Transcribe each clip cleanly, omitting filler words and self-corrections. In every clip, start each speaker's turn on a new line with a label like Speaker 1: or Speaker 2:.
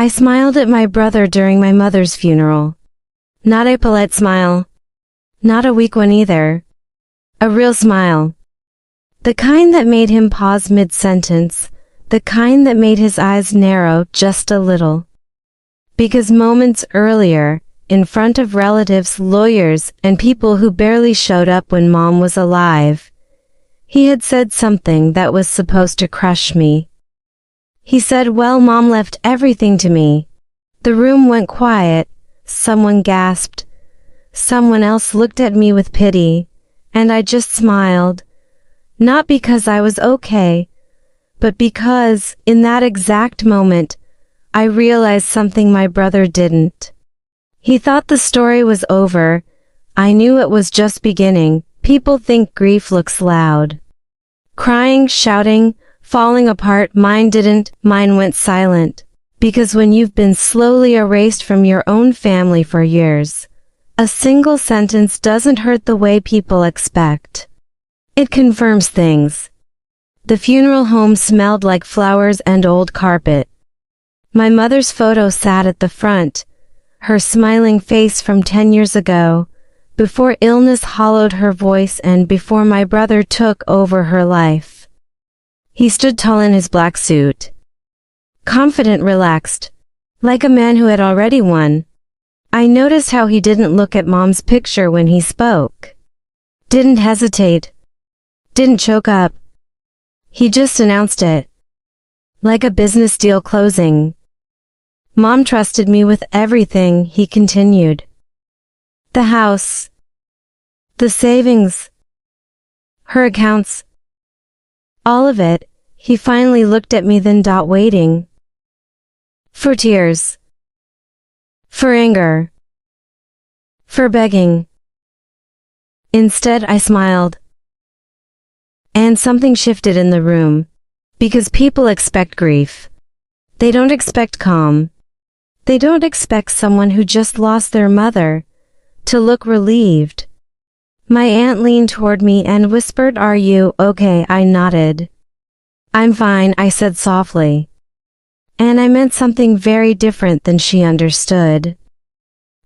Speaker 1: I smiled at my brother during my mother's funeral. Not a polite smile. Not a weak one either. A real smile. The kind that made him pause mid-sentence, the kind that made his eyes narrow just a little. Because moments earlier, in front of relatives, lawyers, and people who barely showed up when Mom was alive, he had said something that was supposed to crush me. He said, "Well, Mom left everything to me." The room went quiet, someone gasped, someone else looked at me with pity, and I just smiled. Not because I was okay, but because, in that exact moment, I realized something my brother didn't. He thought the story was over. I knew it was just beginning. People think grief looks loud. Crying, shouting, falling apart. Mine didn't. Mine went silent. Because when you've been slowly erased from your own family for years, a single sentence doesn't hurt the way people expect. It confirms things. The funeral home smelled like flowers and old carpet. My mother's photo sat at the front, her smiling face from 10 years ago, before illness hollowed her voice and before my brother took over her life. He stood tall in his black suit. Confident, relaxed, like a man who had already won. I noticed how he didn't look at Mom's picture when he spoke. Didn't hesitate. Didn't choke up. He just announced it. Like a business deal closing. Mom trusted me with everything, he continued. The house. The savings. Her accounts. All of it. He finally looked at me, then waiting. For tears. For anger. For begging. Instead, I smiled. And something shifted in the room. Because people expect grief. They don't expect calm. They don't expect someone who just lost their mother to look relieved. My aunt leaned toward me and whispered, "Are you okay?" I nodded. "I'm fine," I said softly. And I meant something very different than she understood.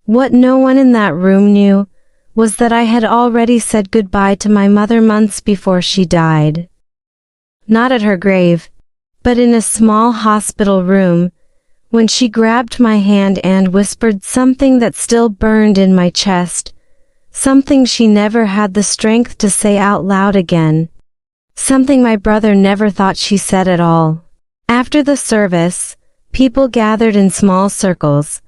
Speaker 1: What no one in that room knew was that I had already said goodbye to my mother months before she died. Not at her grave, but in a small hospital room, when she grabbed my hand and whispered something that still burned in my chest, something she never had the strength to say out loud again, something my brother never thought she said at all. After the service, people gathered in small circles.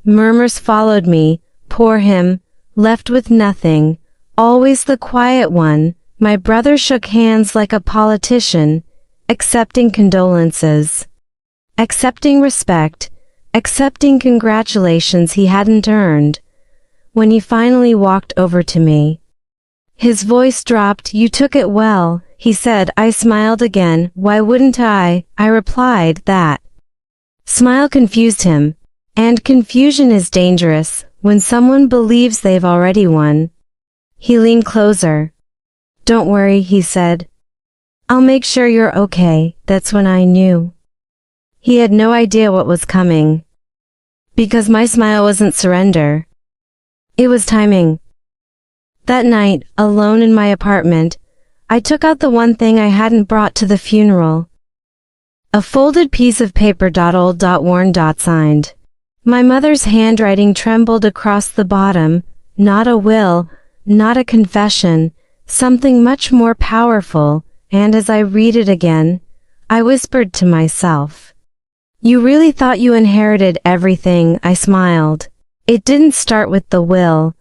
Speaker 1: Murmurs followed me, poor him, left with nothing, always the quiet one. My brother shook hands like a politician, accepting condolences, accepting respect, accepting congratulations he hadn't earned. When he finally walked over to me, his voice dropped. "You took it well," he said. I smiled again. "Why wouldn't I?" I replied. That smile confused him, and confusion is dangerous when someone believes they've already won. He leaned closer. "Don't worry," he said. "I'll make sure you're okay." That's when I knew. He had no idea what was coming. Because my smile wasn't surrender. It was timing. That night, alone in my apartment, I took out the one thing I hadn't brought to the funeral. A folded piece of paper, old, worn, signed. My mother's handwriting trembled across the bottom. Not a will, not a confession, something much more powerful, and as I read it again, I whispered to myself, "You really thought you inherited everything?" I smiled. It didn't start with the will.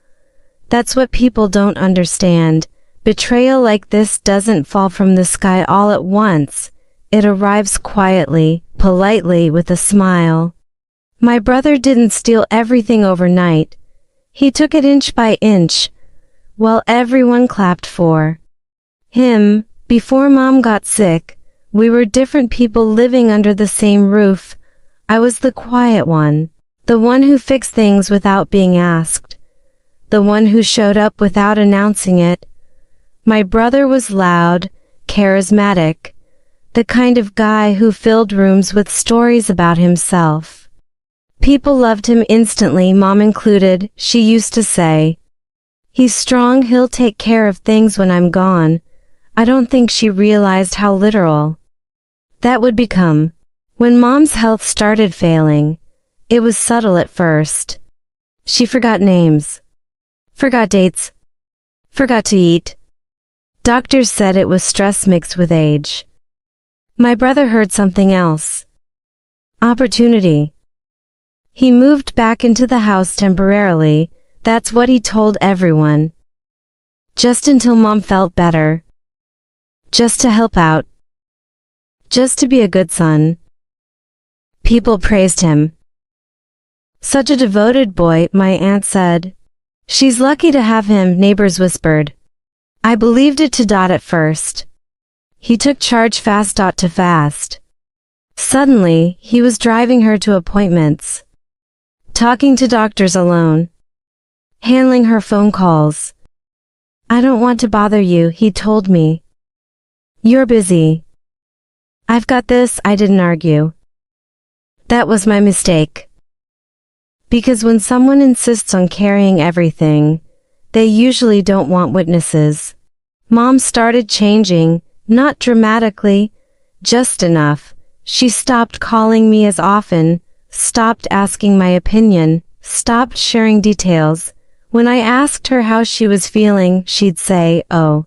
Speaker 1: That's what people don't understand. Betrayal like this doesn't fall from the sky all at once. It arrives quietly, politely, with a smile. My brother didn't steal everything overnight. He took it inch by inch, while everyone clapped for him. Before Mom got sick, we were different people living under the same roof. I was the quiet one, the one who fixed things without being asked, the one who showed up without announcing it. My brother was loud, charismatic, the kind of guy who filled rooms with stories about himself. People loved him instantly, Mom included. She used to say, "He's strong, he'll take care of things when I'm gone." I don't think she realized how literal that would become. When Mom's health started failing, it was subtle at first. She forgot names, forgot dates, forgot to eat. Doctors said it was stress mixed with age. My brother heard something else. Opportunity. He moved back into the house temporarily, that's what he told everyone. Just until Mom felt better. Just to help out. Just to be a good son. People praised him. Such a devoted boy, my aunt said. She's lucky to have him, neighbors whispered. I believed it to Dot at first. He took charge fast. Dot to fast. Suddenly, he was driving her to appointments. Talking to doctors alone. Handling her phone calls. I don't want to bother you, he told me. You're busy. I've got this, I didn't argue. That was my mistake. Because when someone insists on carrying everything, they usually don't want witnesses. Mom started changing, not dramatically, just enough. She stopped calling me as often, stopped asking my opinion, stopped sharing details. When I asked her how she was feeling, she'd say, "Oh,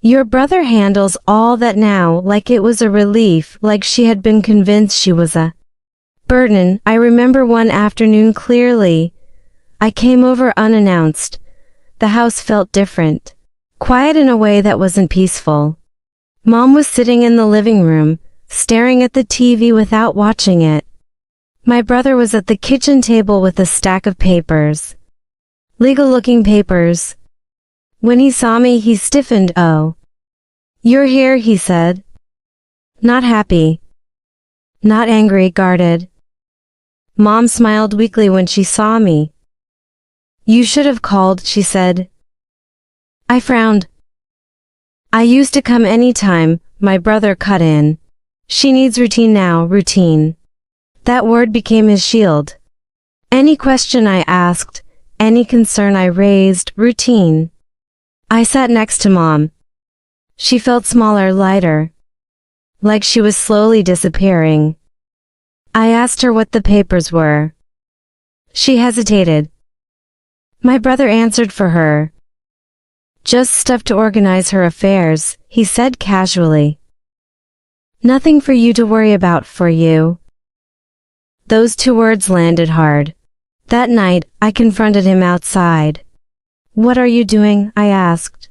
Speaker 1: your brother handles all that now," like it was a relief, like she had been convinced she was a burden. I remember one afternoon clearly. I came over unannounced. The house felt different. Quiet in a way that wasn't peaceful. Mom was sitting in the living room, staring at the TV without watching it. My brother was at the kitchen table with a stack of papers. Legal-looking papers. When he saw me, he stiffened. "Oh. You're here," he said. Not happy. Not angry, guarded. Mom smiled weakly when she saw me. "You should have called," she said. I frowned. "I used to come anytime," my brother cut in. "She needs routine now, routine." That word became his shield. Any question I asked, any concern I raised, routine. I sat next to Mom. She felt smaller, lighter. Like she was slowly disappearing. I asked her what the papers were. She hesitated. My brother answered for her. "Just stuff to organize her affairs," he said casually. "Nothing for you to worry about, for you." Those two words landed hard. That night, I confronted him outside. "What are you doing?" I asked.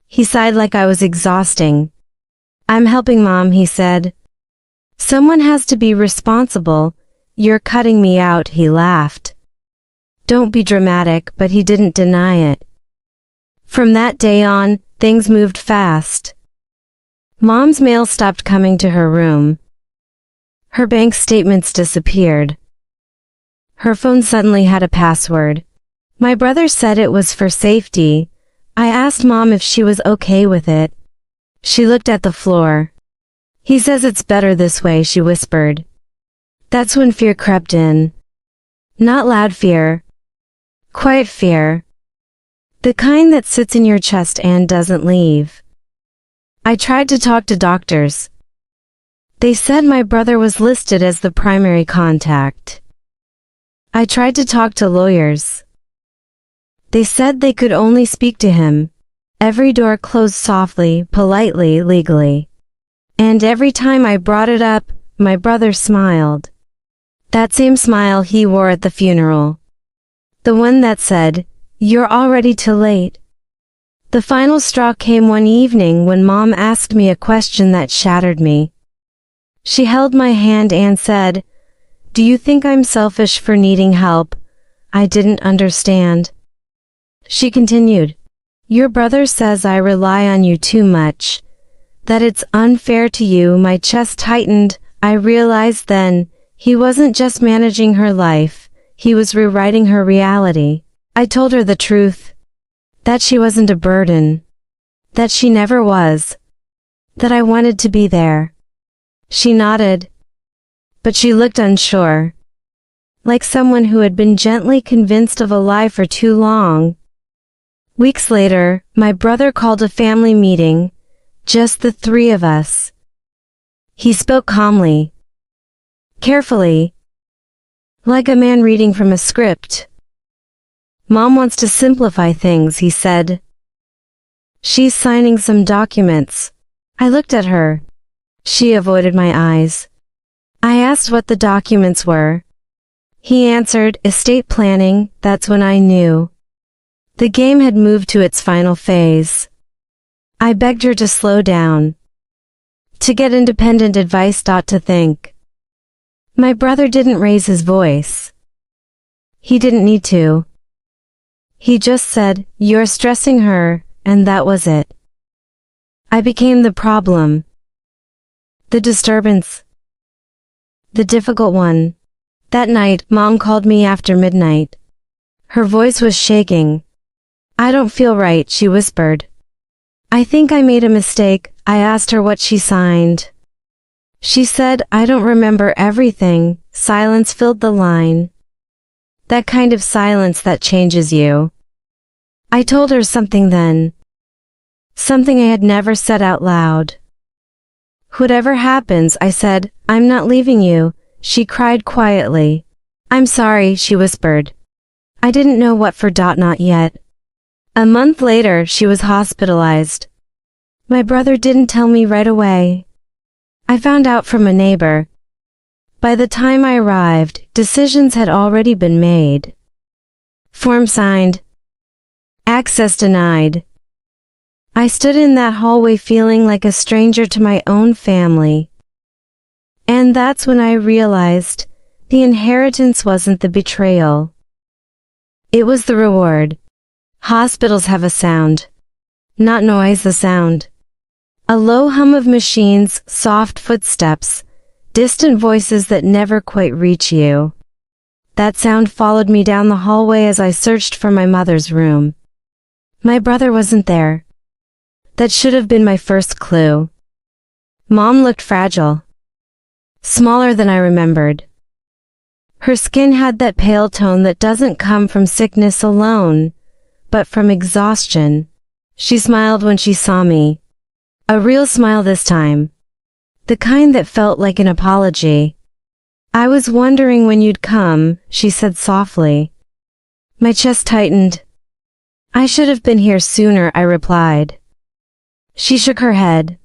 Speaker 1: He sighed like I was exhausting. "I'm helping Mom," he said. "Someone has to be responsible. You're cutting me out," he laughed. Don't be dramatic, but he didn't deny it. From that day on, things moved fast. Mom's mail stopped coming to her room. Her bank statements disappeared. Her phone suddenly had a password. My brother said it was for safety. I asked Mom if she was okay with it. She looked at the floor. "He says it's better this way," she whispered. That's when fear crept in. Not loud fear. Quiet fear. The kind that sits in your chest and doesn't leave. I tried to talk to doctors. They said my brother was listed as the primary contact. I tried to talk to lawyers. They said they could only speak to him. Every door closed softly, politely, legally. And every time I brought it up, my brother smiled. That same smile he wore at the funeral. The one that said, "You're already too late." The final straw came one evening when Mom asked me a question that shattered me. She held my hand and said, "Do you think I'm selfish for needing help?" I didn't understand. She continued, "Your brother says I rely on you too much, that it's unfair to you." My chest tightened. I realized then, he wasn't just managing her life, he was rewriting her reality. I told her the truth. That she wasn't a burden. That she never was. That I wanted to be there. She nodded. But she looked unsure. like someone who had been gently convinced of a lie for too long. Weeks later, my brother called a family meeting, just the three of us. He spoke calmly, carefully, like a man reading from a script. Mom wants to simplify things, he said. She's signing some documents. I looked at her. She avoided my eyes. I asked what the documents were. He answered, estate planning. That's when I knew. The game had moved to its final phase. I begged her to slow down, to get independent advice, to think. My brother didn't raise his voice. He didn't need to. He just said, "You're stressing her," and that was it. I became the problem. The disturbance. The difficult one. That night, Mom called me after midnight. Her voice was shaking. "I don't feel right," she whispered. "I think I made a mistake." I asked her what she signed. She said, "I don't remember everything." Silence filled the line. That kind of silence that changes you. I told her something then. Something I had never said out loud. "Whatever happens," I said, "I'm not leaving you." She cried quietly. "I'm sorry," she whispered. I didn't know what for. Not yet. A month later, she was hospitalized. My brother didn't tell me right away. I found out from a neighbor. By the time I arrived, decisions had already been made. Form signed. Access denied. I stood in that hallway feeling like a stranger to my own family. And that's when I realized the inheritance wasn't the betrayal. It was the reward. Hospitals have a sound. Not noise, the sound. A low hum of machines, soft footsteps, distant voices that never quite reach you. That sound followed me down the hallway as I searched for my mother's room. My brother wasn't there. That should have been my first clue. Mom looked fragile. Smaller than I remembered. Her skin had that pale tone that doesn't come from sickness alone, but from exhaustion. She smiled when she saw me. A real smile this time. The kind that felt like an apology. "I was wondering when you'd come," she said softly. My chest tightened. "I should have been here sooner," I replied. She shook her head.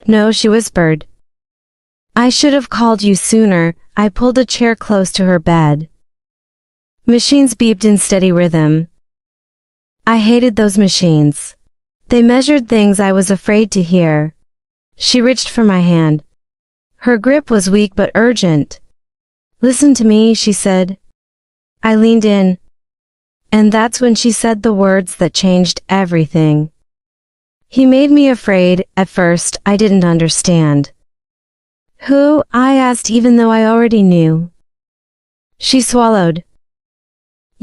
Speaker 1: "No," she whispered. "I should have called you sooner." I pulled a chair close to her bed. Machines beeped in steady rhythm. I hated those machines. They measured things I was afraid to hear. She reached for my hand. Her grip was weak but urgent. "Listen to me," she said. I leaned in. And that's when she said the words that changed everything. He made me afraid. At first, I didn't understand. "Who?" I asked, even though I already knew. She swallowed.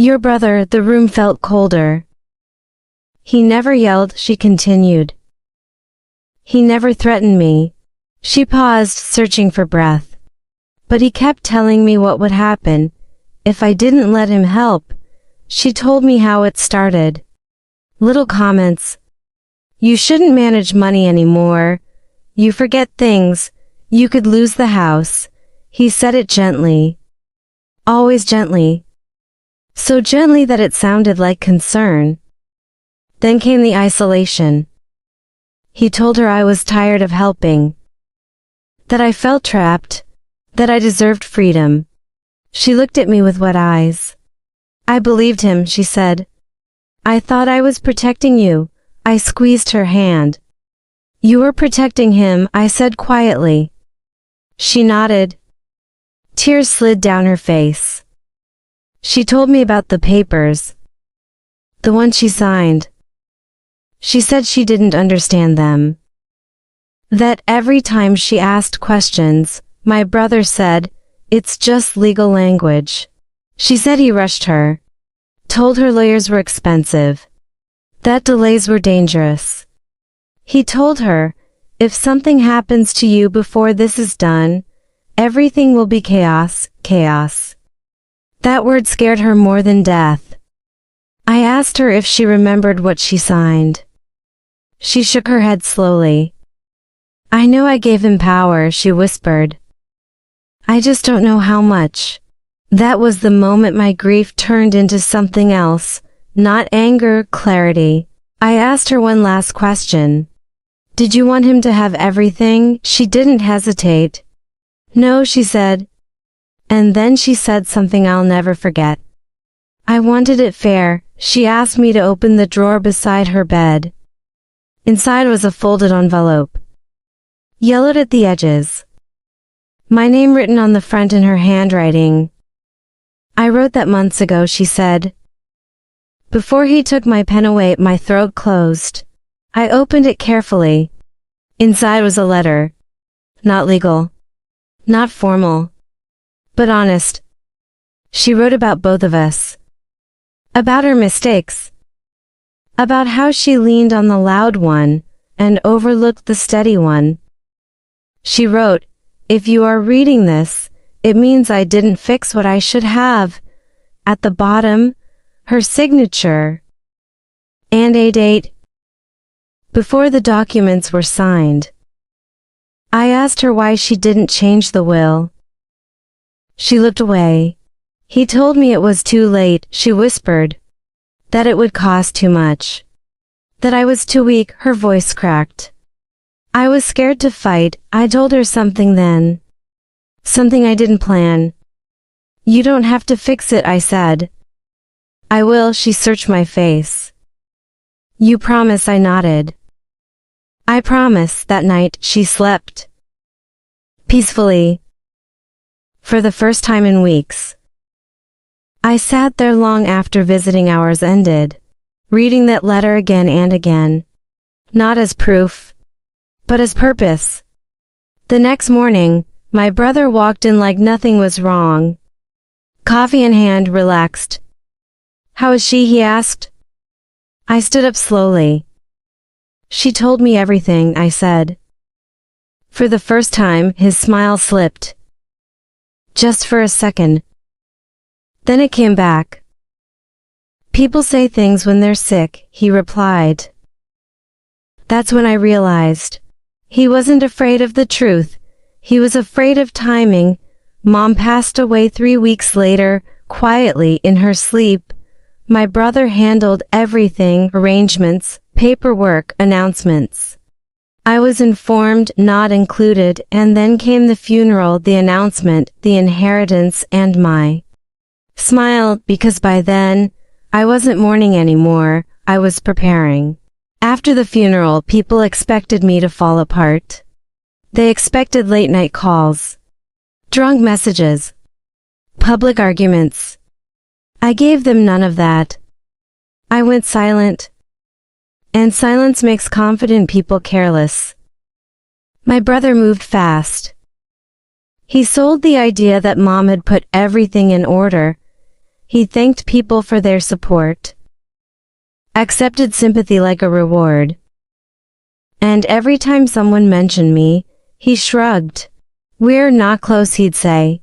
Speaker 1: "Your brother." The room felt colder. "He never yelled," she continued. "He never threatened me." She paused, searching for breath. "But he kept telling me what would happen if I didn't let him help." She told me how it started. Little comments. "You shouldn't manage money anymore. You forget things. You could lose the house." He said it gently. Always gently. So gently that it sounded like concern. Then came the isolation. He told her I was tired of helping. That I felt trapped. That I deserved freedom. She looked at me with wet eyes. "I believed him," she said. "I thought I was protecting you." I squeezed her hand. "You were protecting him," I said quietly. She nodded. Tears slid down her face. She told me about the papers. The one she signed. She said she didn't understand them. That every time she asked questions, my brother said, "It's just legal language." She said he rushed her. Told her lawyers were expensive. That delays were dangerous. He told her, "If something happens to you before this is done, everything will be chaos, chaos." That word scared her more than death. I asked her if she remembered what she signed. She shook her head slowly. I know I gave him power, she whispered. I just don't know how much. That was the moment my grief turned into something else, not anger, clarity. I asked her one last question. Did you want him to have everything? She didn't hesitate. No, she said. And then she said something I'll never forget. I wanted it fair. She asked me to open the drawer beside her bed. Inside was a folded envelope, yellowed at the edges. My name written on the front in her handwriting. I wrote that months ago, she said. Before he took my pen away, my throat closed. I opened it carefully. Inside was a letter. Not legal. Not formal. But honest. She wrote about both of us. About her mistakes. About how she leaned on the loud one and overlooked the steady one. She wrote, if you are reading this, it means I didn't fix what I should have. At the bottom, her signature. And a date. Before the documents were signed. I asked her why she didn't change the will. She looked away. He told me it was too late, she whispered. That it would cost too much. That I was too weak, her voice cracked. I was scared to fight. I told her something then. Something I didn't plan. You don't have to fix it, I said. I will, she searched my face. You promise, I nodded. I promise. That night, she slept. Peacefully. For the first time in weeks. I sat there long after visiting hours ended, reading that letter again and again. Not as proof, but as purpose. The next morning, my brother walked in like nothing was wrong. Coffee in hand, relaxed. How is she? He asked. I stood up slowly. She told me everything, I said. For the first time, his smile slipped. Just for a second. Then it came back. People say things when they're sick, he replied. That's when I realized. He wasn't afraid of the truth. He was afraid of timing. Mom passed away 3 weeks later, quietly in her sleep. My brother handled everything, arrangements, paperwork, announcements. I was informed, not included, and then came the funeral, the announcement, the inheritance, and my smile, because by then, I wasn't mourning anymore, I was preparing. After the funeral, people expected me to fall apart. They expected late-night calls, drunk messages, public arguments. I gave them none of that. I went silent. And silence makes confident people careless. My brother moved fast. He sold the idea that Mom had put everything in order. He thanked people for their support. Accepted sympathy like a reward. And every time someone mentioned me, he shrugged. We're not close, he'd say.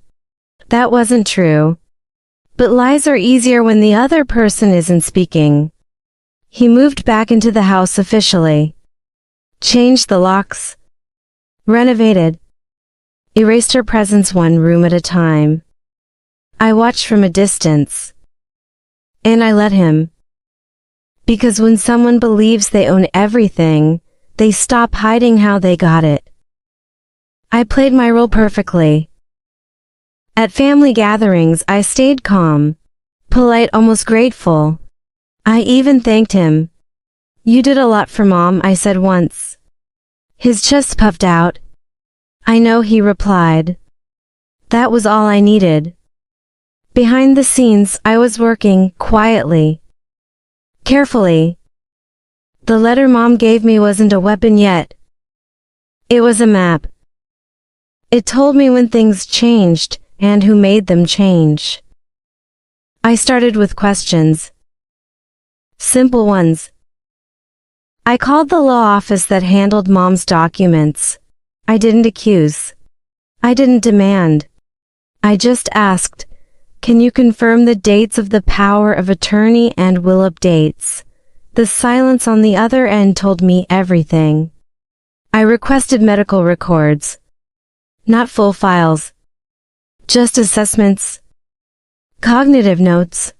Speaker 1: That wasn't true. But lies are easier when the other person isn't speaking. He moved back into the house officially. Changed the locks. Renovated. Erased her presence one room at a time. I watched from a distance. And I let him. Because when someone believes they own everything, they stop hiding how they got it. I played my role perfectly. At family gatherings, I stayed calm, polite, almost grateful. I even thanked him. You did a lot for Mom, I said once. His chest puffed out. I know, he replied. That was all I needed. Behind the scenes, I was working, quietly. Carefully. The letter Mom gave me wasn't a weapon yet. It was a map. It told me when things changed, and who made them change. I started with questions. Simple ones. I called the law office that handled Mom's documents. I didn't accuse. I didn't demand. I just asked, Can you confirm the dates of the power of attorney and will updates? The silence on the other end told me everything. I requested medical records. Not full files. Just assessments. Cognitive notes.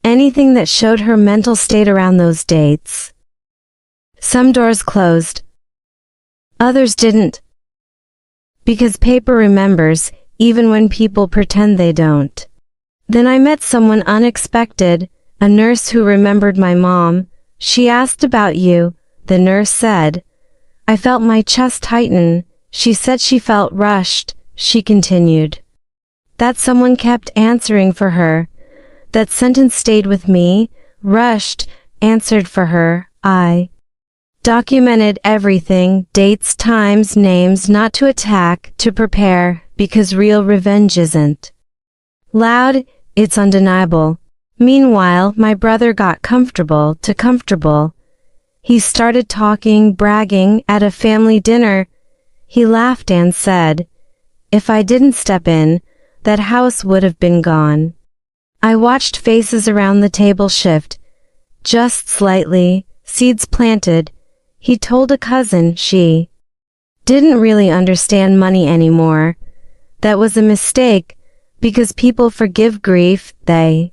Speaker 1: Anything that showed her mental state around those dates. Some doors closed. Others didn't. Because paper remembers, even when people pretend they don't. Then I met someone unexpected, a nurse who remembered my mom. She asked about you, the nurse said. I felt my chest tighten. She said she felt rushed, she continued. That someone kept answering for her. That sentence stayed with me. Rushed, answered for her. I documented everything, dates, times, names, not to attack, to prepare, because real revenge isn't loud, it's undeniable. Meanwhile, my brother got comfortable. He started talking, bragging, at a family dinner. He laughed and said, if I didn't step in, that house would have been gone. I watched faces around the table shift. Just slightly, seeds planted. He told a cousin she didn't really understand money anymore. That was a mistake, because people forgive grief, they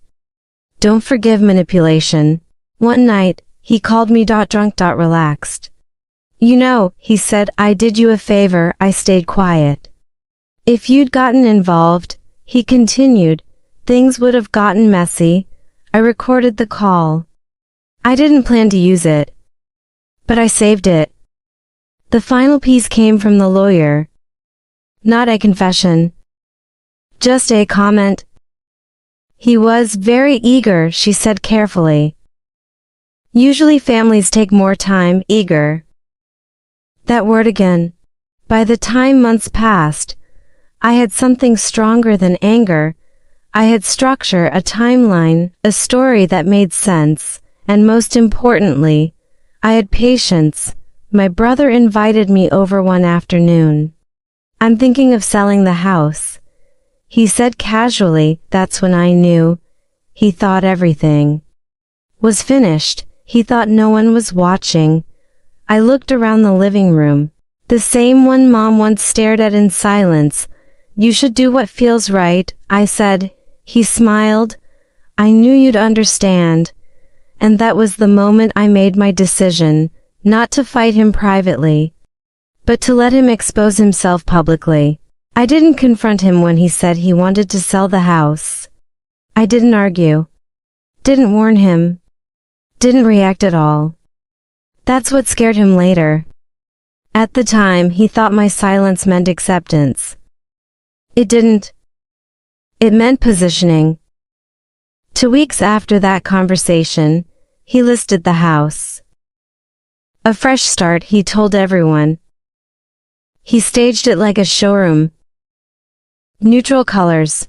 Speaker 1: don't forgive manipulation. One night, he called me drunk relaxed. You know, he said, I did you a favor, I stayed quiet. If you'd gotten involved, he continued, things would have gotten messy. I recorded the call. I didn't plan to use it. But I saved it. The final piece came from the lawyer. Not a confession. Just a comment. He was very eager, she said carefully. Usually families take more time, eager. That word again. By the time months passed, I had something stronger than anger. I had structure, a timeline, a story that made sense, and most importantly, I had patience. My brother invited me over one afternoon. I'm thinking of selling the house. He said casually. That's when I knew. He thought everything was finished. He thought no one was watching. I looked around the living room. The same one Mom once stared at in silence. You should do what feels right, I said. He smiled. I knew you'd understand. And that was the moment I made my decision, not to fight him privately, but to let him expose himself publicly. I didn't confront him when he said he wanted to sell the house. I didn't argue. Didn't warn him. Didn't react at all. That's what scared him later. At the time, he thought my silence meant acceptance. It didn't. It meant positioning. 2 weeks after that conversation, he listed the house. A fresh start, he told everyone. He staged it like a showroom. Neutral colors.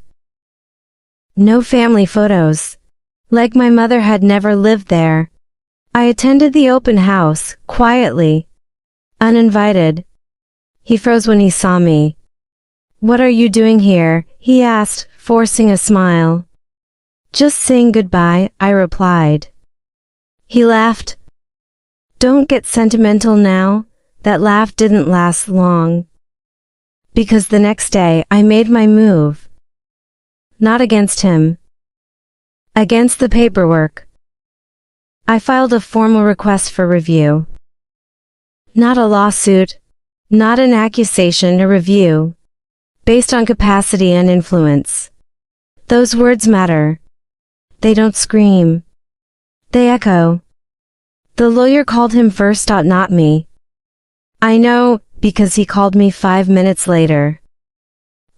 Speaker 1: No family photos. Like my mother had never lived there. I attended the open house, quietly. Uninvited. He froze when he saw me. What are you doing here? He asked, forcing a smile. Just saying goodbye, I replied. He laughed. Don't get sentimental now. That laugh didn't last long. Because the next day I made my move. Not against him. Against the paperwork. I filed a formal request for review. Not a lawsuit. Not an accusation, a review. Based on capacity and influence. Those words matter. They don't scream. They echo. The lawyer called him first, not me. I know, because he called me 5 minutes later.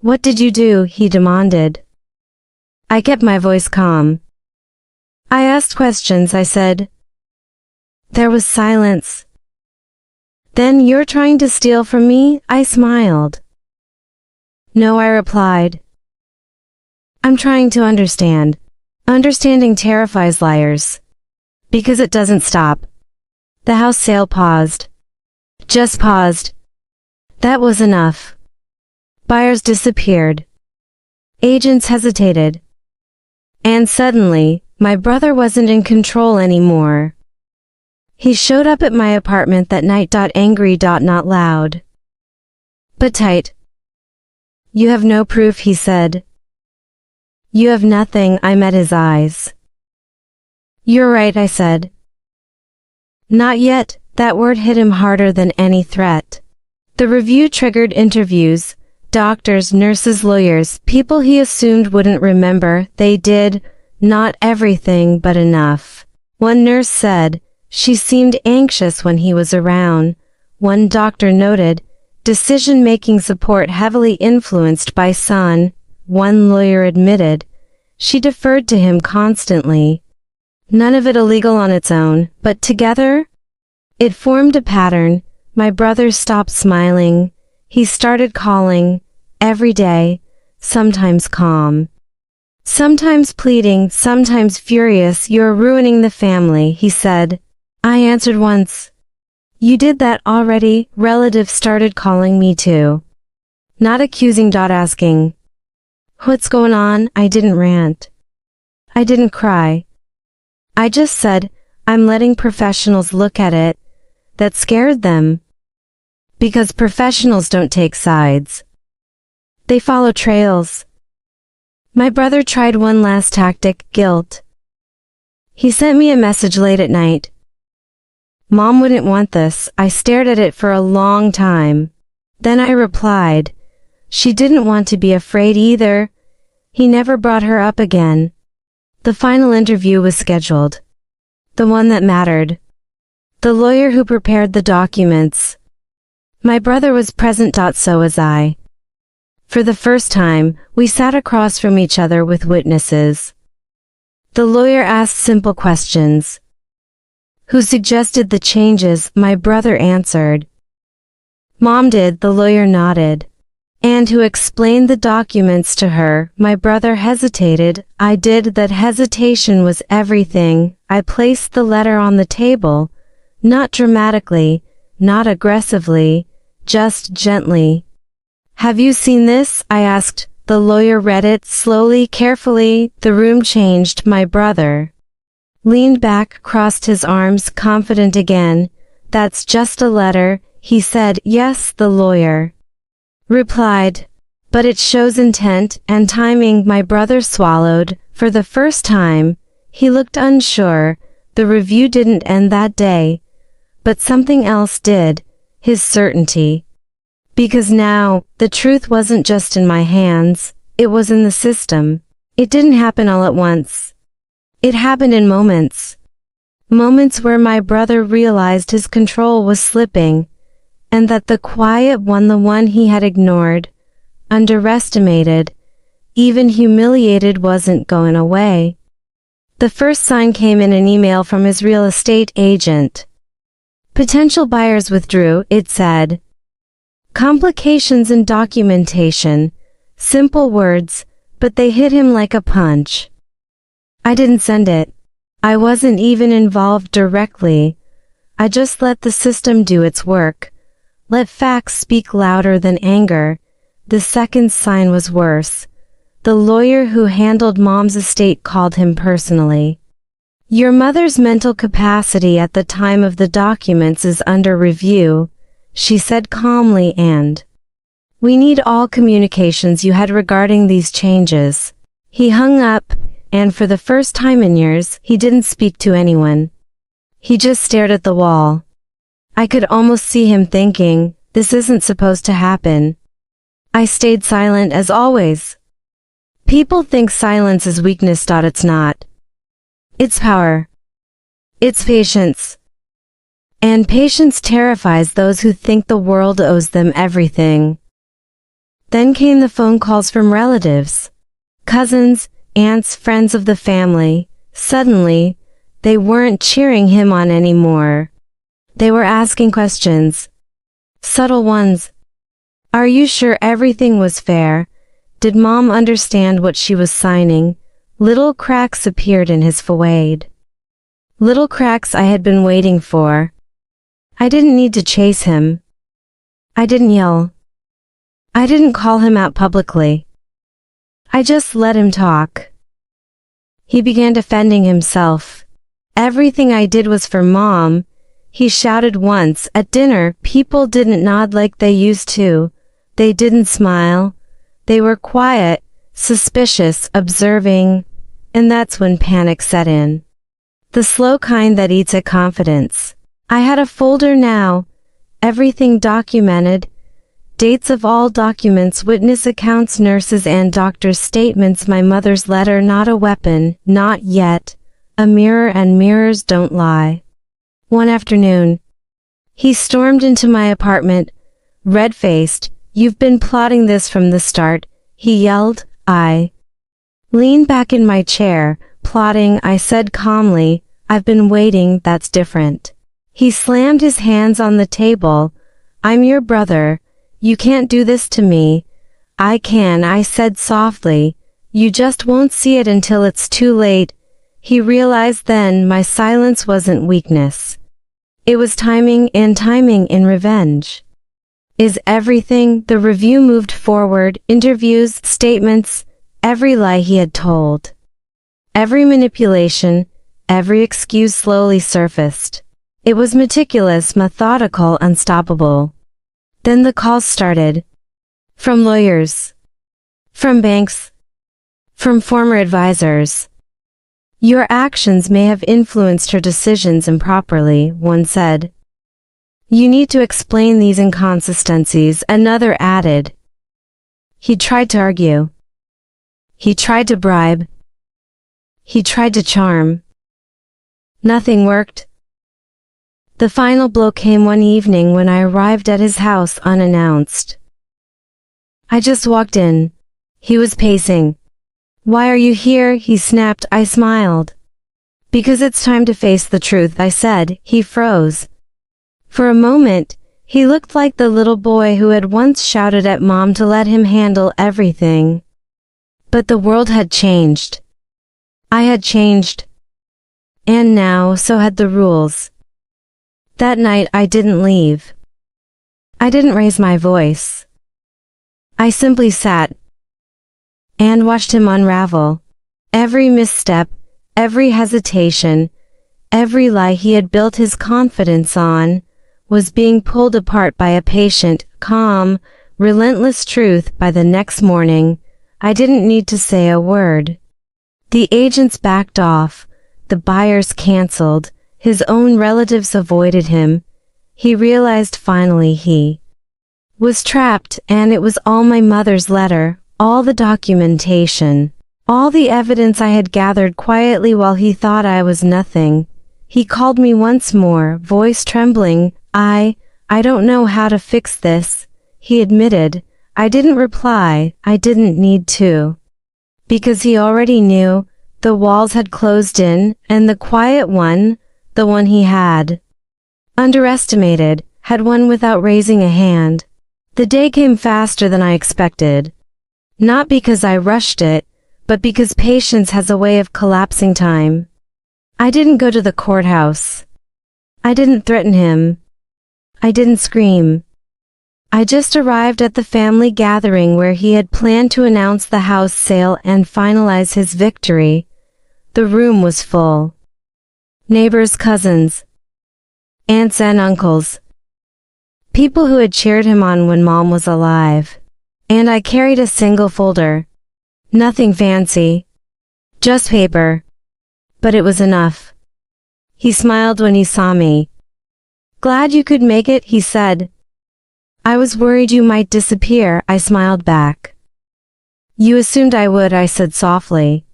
Speaker 1: What did you do? He demanded. I kept my voice calm. I asked questions, I said. There was silence. Then you're trying to steal from me? I smiled. No, I replied. I'm trying to understand. Understanding terrifies liars. Because it doesn't stop. The house sale paused. Just paused. That was enough. Buyers disappeared. Agents hesitated. And suddenly, my brother wasn't in control anymore. He showed up at my apartment that night. Angry. Not loud, but tight. You have no proof, he said. You have nothing. I met his eyes. You're right, I said. Not yet. That word hit him harder than any threat. The review triggered interviews. Doctors, nurses, lawyers, people he assumed wouldn't remember. They did. Not everything, but enough. One nurse said, she seemed anxious when he was around. One doctor noted, decision-making support heavily influenced by son. One lawyer admitted, she deferred to him constantly. None of it illegal on its own, but together, it formed a pattern. My brother stopped smiling. He started calling, every day, sometimes calm, sometimes pleading, sometimes furious. You're ruining the family, he said. I answered once. You did that already. Relatives started calling me too. Not accusing. Asking. What's going on? I didn't rant. I didn't cry. I just said, I'm letting professionals look at it. That scared them. Because professionals don't take sides. They follow trails. My brother tried one last tactic, guilt. He sent me a message late at night. Mom wouldn't want this. I stared at it for a long time. Then I replied. She didn't want to be afraid either. He never brought her up again. The final interview was scheduled. The one that mattered. The lawyer who prepared the documents. My brother was present. So was I. For the first time, we sat across from each other with witnesses. The lawyer asked simple questions. Who suggested the changes? My brother answered. Mom did. The lawyer nodded. And who explained the documents to her? My brother hesitated. I did. That hesitation was everything. I placed the letter on the table, not dramatically, not aggressively, just gently. Have you seen this? I asked. The lawyer read it slowly, carefully. The room changed. My brother leaned back, crossed his arms, confident again. That's just a letter, he said. Yes, the lawyer replied. But it shows intent and timing. My brother swallowed. For the first time, he looked unsure. The review didn't end that day. But something else did. His certainty. Because now, the truth wasn't just in my hands, it was in the system. It didn't happen all at once. It happened in moments. Moments where my brother realized his control was slipping, and that the quiet one, the one he had ignored, underestimated, even humiliated, wasn't going away. The first sign came in an email from his real estate agent. Potential buyers withdrew, it said. Complications in documentation. Simple words, but they hit him like a punch. I didn't send it. I wasn't even involved directly. I just let the system do its work. Let facts speak louder than anger. The second sign was worse. The lawyer who handled Mom's estate called him personally. Your mother's mental capacity at the time of the documents is under review, she said calmly, and we need all communications you had regarding these changes. He hung up, and for the first time in years, he didn't speak to anyone. He just stared at the wall. I could almost see him thinking, this isn't supposed to happen. I stayed silent as always. People think silence is weakness. It's not. It's power. It's patience. And patience terrifies those who think the world owes them everything. Then came the phone calls from relatives. Cousins, aunts, friends of the family. Suddenly, they weren't cheering him on anymore. They were asking questions. Subtle ones. Are you sure everything was fair? Did Mom understand what she was signing? Little cracks appeared in his facade. Little cracks I had been waiting for. I didn't need to chase him. I didn't yell. I didn't call him out publicly. I just let him talk. He began defending himself. Everything I did was for Mom, he shouted once. At dinner, people didn't nod like they used to. They didn't smile. They were quiet, suspicious, observing, and that's when panic set in. The slow kind that eats at confidence. I had a folder now, everything documented, dates of all documents, witness accounts, nurses and doctors' statements, my mother's letter, not a weapon, not yet, a mirror, and mirrors don't lie. One afternoon, he stormed into my apartment, red-faced. You've been plotting this from the start, he yelled. I leaned back in my chair. Plotting, I said calmly. I've been waiting, that's different. He slammed his hands on the table. I'm your brother. You can't do this to me. I can, I said softly. You just won't see it until it's too late. He realized then my silence wasn't weakness. It was timing, and timing in revenge is everything. The review moved forward, interviews, statements, every lie he had told. Every manipulation, every excuse slowly surfaced. It was meticulous, methodical, unstoppable. Then the calls started. From lawyers. From banks. From former advisors. Your actions may have influenced her decisions improperly, one said. You need to explain these inconsistencies, another added. He tried to argue. He tried to bribe. He tried to charm. Nothing worked. The final blow came one evening when I arrived at his house unannounced. I just walked in. He was pacing. Why are you here? He snapped. I smiled. Because it's time to face the truth, I said. He froze. For a moment, he looked like the little boy who had once shouted at Mom to let him handle everything. But the world had changed. I had changed. And now, so had the rules. That night I didn't leave. I didn't raise my voice. I simply sat and watched him unravel. Every misstep, every hesitation, every lie he had built his confidence on, was being pulled apart by a patient, calm, relentless truth. By the next morning, I didn't need to say a word. The agents backed off, the buyers canceled, his own relatives avoided him. He realized finally he was trapped, and it was all my mother's letter, all the documentation, all the evidence I had gathered quietly while he thought I was nothing. He called me once more, voice trembling. I don't know how to fix this, he admitted. I didn't reply. I didn't need to. Because he already knew. The walls had closed in, and the quiet one, the one he had underestimated, had won without raising a hand. The day came faster than I expected. Not because I rushed it, but because patience has a way of collapsing time. I didn't go to the courthouse. I didn't threaten him. I didn't scream. I just arrived at the family gathering where he had planned to announce the house sale and finalize his victory. The room was full. Neighbors, cousins, aunts and uncles. People who had cheered him on when Mom was alive. And I carried a single folder. Nothing fancy. Just paper. But it was enough. He smiled when he saw me. Glad you could make it, he said. I was worried you might disappear, I smiled back. You assumed I would, I said softly.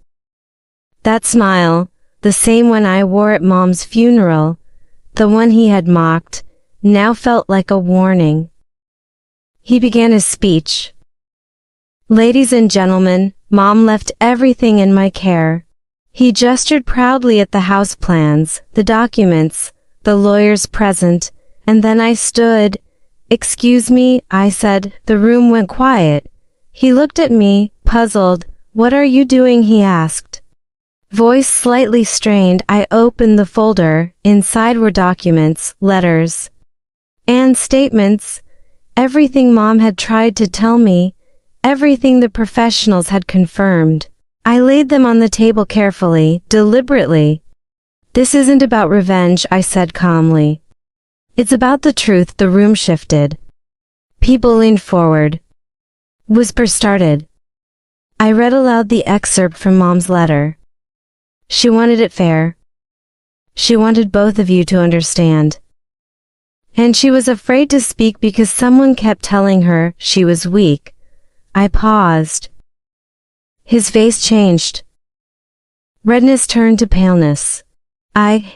Speaker 1: That smile, the same one I wore at Mom's funeral, the one he had mocked, now felt like a warning. He began his speech. Ladies and gentlemen, Mom left everything in my care. He gestured proudly at the house plans, the documents, the lawyers present, and then I stood. Excuse me, I said. The room went quiet. He looked at me, puzzled. What are you doing? He asked. Voice slightly strained. I opened the folder. Inside were documents, letters, and statements. Everything Mom had tried to tell me, everything the professionals had confirmed. I laid them on the table carefully, deliberately. This isn't about revenge, I said calmly. It's about the truth. The room shifted. People leaned forward. Whispers started. I read aloud the excerpt from Mom's letter. She wanted it fair. She wanted both of you to understand. And she was afraid to speak because someone kept telling her she was weak. I paused. His face changed. Redness turned to paleness.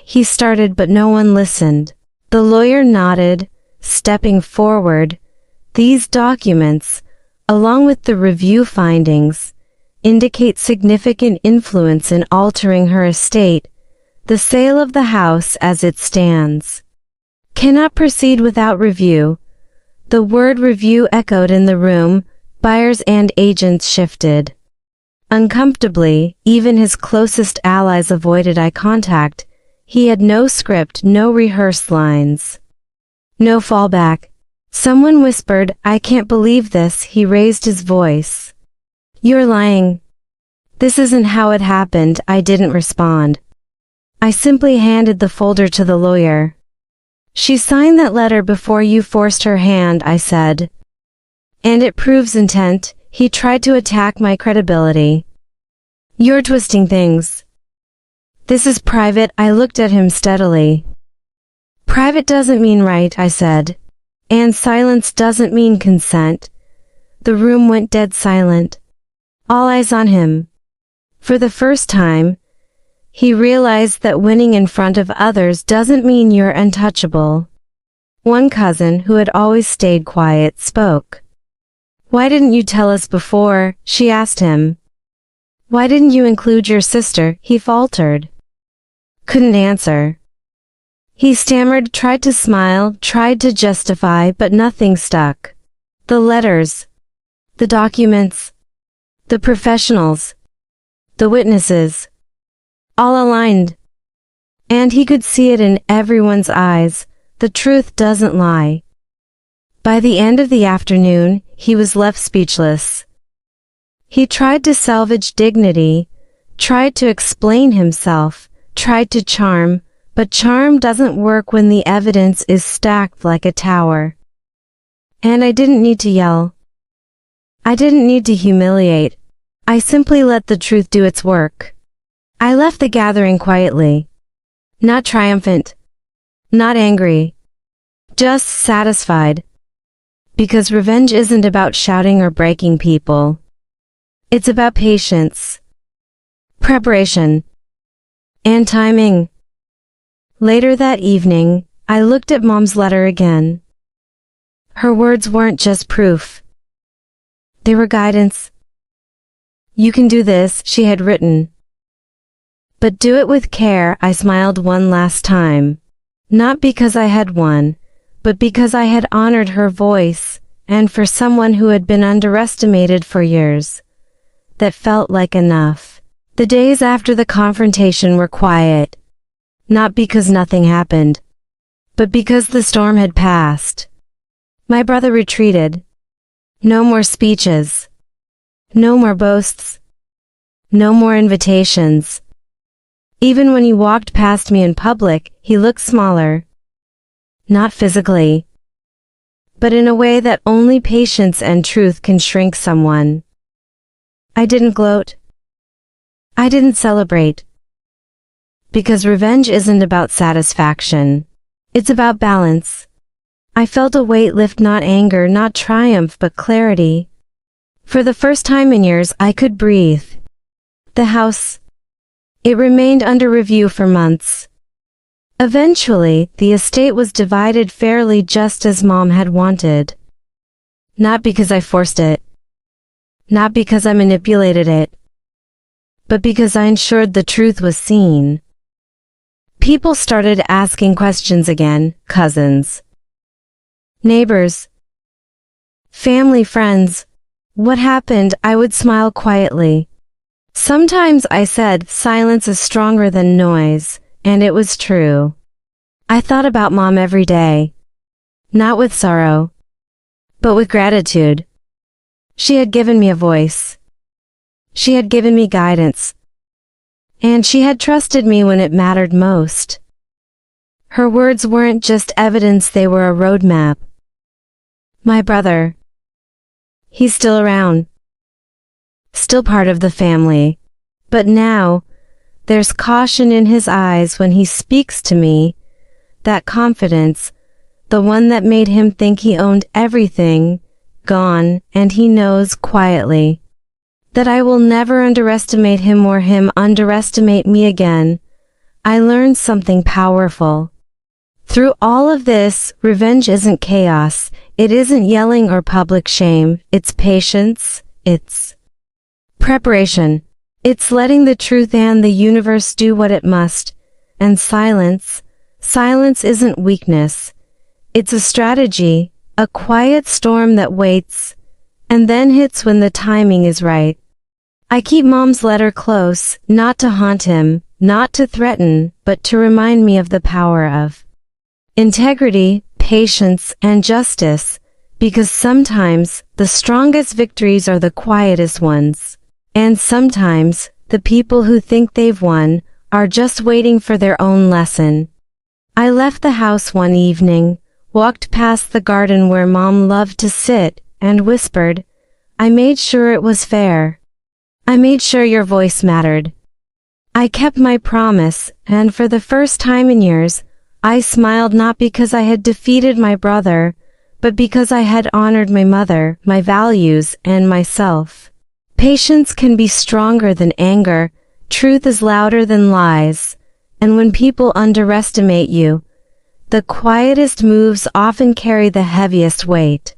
Speaker 1: He started, but no one listened. The lawyer nodded, stepping forward. These documents, along with the review findings, indicate significant influence in altering her estate. The sale of the house as it stands cannot proceed without review. The word review echoed in the room. Buyers and agents shifted. Uncomfortably, even his closest allies avoided eye contact. He had no script, no rehearsed lines, no fallback. Someone whispered, I can't believe this. He raised his voice. You're lying. This isn't how it happened. I didn't respond. I simply handed the folder to the lawyer. She signed that letter before you forced her hand, I said. And it proves intent. He tried to attack my credibility. You're twisting things. This is private. I looked at him steadily. Private doesn't mean right, I said. And silence doesn't mean consent. The room went dead silent. All eyes on him. For the first time, he realized that winning in front of others doesn't mean you're untouchable. One cousin, who had always stayed quiet, spoke. Why didn't you tell us before? She asked him. Why didn't you include your sister? He faltered. Couldn't answer. He stammered, tried to smile, tried to justify, but nothing stuck. The letters, the documents, the professionals, the witnesses, all aligned. And he could see it in everyone's eyes. The truth doesn't lie. By the end of the afternoon, he was left speechless. He tried to salvage dignity, tried to explain himself, tried to charm, but charm doesn't work when the evidence is stacked like a tower. And I didn't need to yell. I didn't need to humiliate. I simply let the truth do its work. I left the gathering quietly. Not triumphant. Not angry. Just satisfied. Because revenge isn't about shouting or breaking people. It's about patience, preparation, and timing. Later that evening, I looked at Mom's letter again. Her words weren't just proof. They were guidance. You can do this, she had written. But do it with care. I smiled one last time. Not because I had won, but because I had honored her voice, and for someone who had been underestimated for years. That felt like enough. The days after the confrontation were quiet. Not because nothing happened, but because the storm had passed. My brother retreated. No more speeches. No more boasts. No more invitations. Even when he walked past me in public, he looked smaller. Not physically, but in a way that only patience and truth can shrink someone. I didn't gloat. I didn't celebrate. Because revenge isn't about satisfaction. It's about balance. I felt a weight lift, not anger, not triumph, but clarity. For the first time in years, I could breathe. The house. It remained under review for months. Eventually, the estate was divided fairly, just as Mom had wanted. Not because I forced it. Not because I manipulated it. But because I ensured the truth was seen. People started asking questions again. Cousins, neighbors, family, friends. What happened? I would smile quietly. Sometimes I said, silence is stronger than noise, and it was true. I thought about Mom every day. Not with sorrow, but with gratitude. She had given me a voice. She had given me guidance. And she had trusted me when it mattered most. Her words weren't just evidence, they were a roadmap. My brother. He's still around. Still part of the family. But now, there's caution in his eyes when he speaks to me. That confidence, the one that made him think he owned everything, gone, and he knows quietly that I will never underestimate him or him underestimate me again. I learned something powerful. Through all of this, revenge isn't chaos, it isn't yelling or public shame, it's patience, it's preparation. It's letting the truth and the universe do what it must. And silence isn't weakness. It's a strategy, a quiet storm that waits, and then hits when the timing is right. I keep Mom's letter close, not to haunt him, not to threaten, but to remind me of the power of integrity, patience, and justice, because sometimes the strongest victories are the quietest ones. And sometimes, the people who think they've won are just waiting for their own lesson. I left the house one evening, walked past the garden where Mom loved to sit, and whispered, I made sure it was fair. I made sure your voice mattered. I kept my promise, and for the first time in years, I smiled not because I had defeated my brother, but because I had honored my mother, my values, and myself. Patience can be stronger than anger, truth is louder than lies, and when people underestimate you, the quietest moves often carry the heaviest weight.